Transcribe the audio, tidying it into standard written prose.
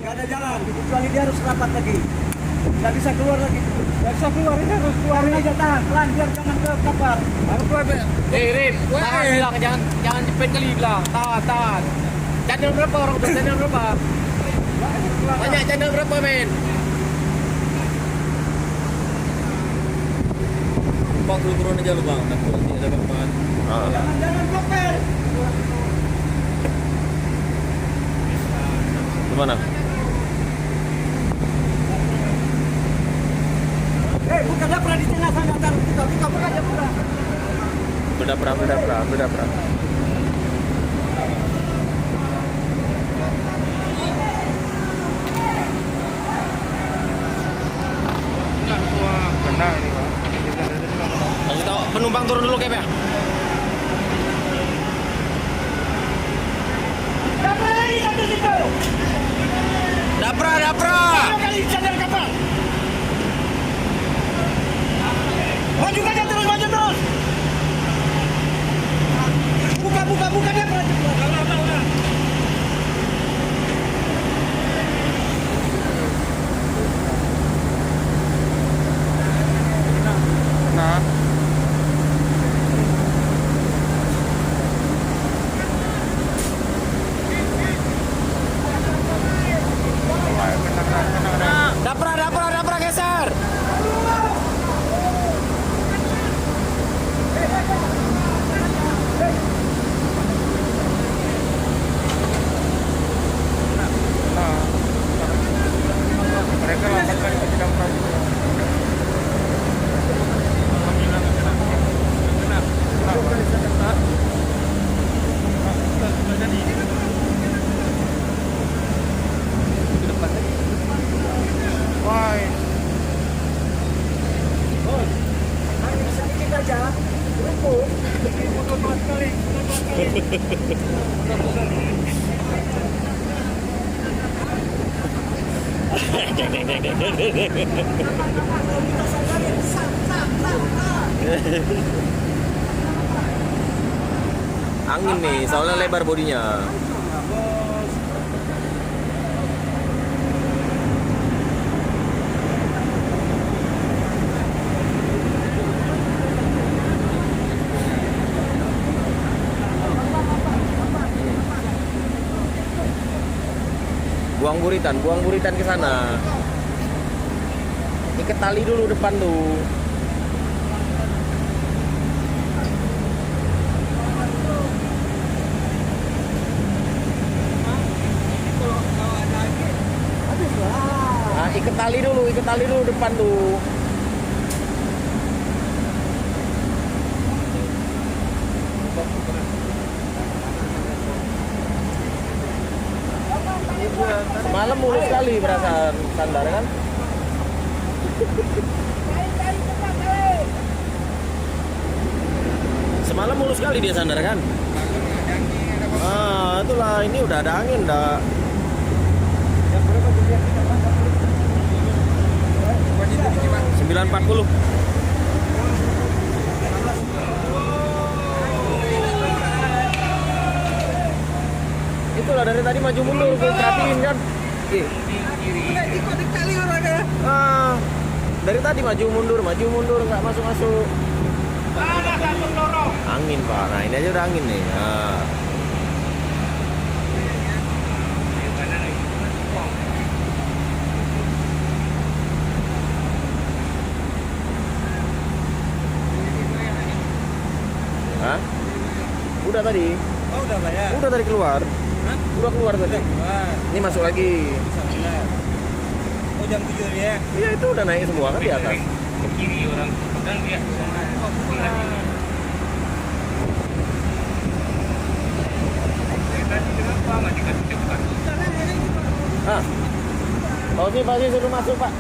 Nggak ada jalan, kecuali dia harus rapat lagi. Nggak bisa keluar lagi. Nggak bisa keluar, ini harus keluarin aja, tahan, pelan, biar jangan ke kapal. Harus keluar, Rip, tahan bilang, jangan jepit kali bilang, tahan. Channel berapa orang tuh? Channel berapa? Banyak channel berapa, men? Bang, turun aja lu bang, nanti ada banget. Jangan blokir. Gimana? Bukan dapra di tengah sana, taruh kita buka aja pura. Berdapra. Kasih tahu penumpang turun dulu Kep ya. Dapra lagi satu situ. Dapra. Kali sadar kapal. Maju aja terus, maju terus. Buka dapra. Udah. Nah. Dapra geser. Mereka lambat kali ke Dapra. Sedikit aja. Cukup. Motor sekali. Angin nih, soalnya lebar bodinya. Buang buritan ke sana. Ikat tali dulu depan tuh. Nah, ikat tali dulu depan tuh. Semalam mulus sekali perasaan sandar kan? Semalam mulus sekali dia sandar kan? Ah, itulah ini udah ada angin dah. 9.40. Itulah dari tadi maju mundur gue perhatiin kan. Dari tadi maju mundur nggak masuk. Angin pak, nah ini aja udah angin nih. Nah. Hah? Udah tadi. Oh, udah bayar. Udah tadi keluar. Hah? Udah keluar tadi. Ini masuk lagi. Oh, jam 7 ya? Iya itu udah naik semua kan di atas. Ke kiri orang dan dia Ah, Pak Ozi suruh masuk Pak.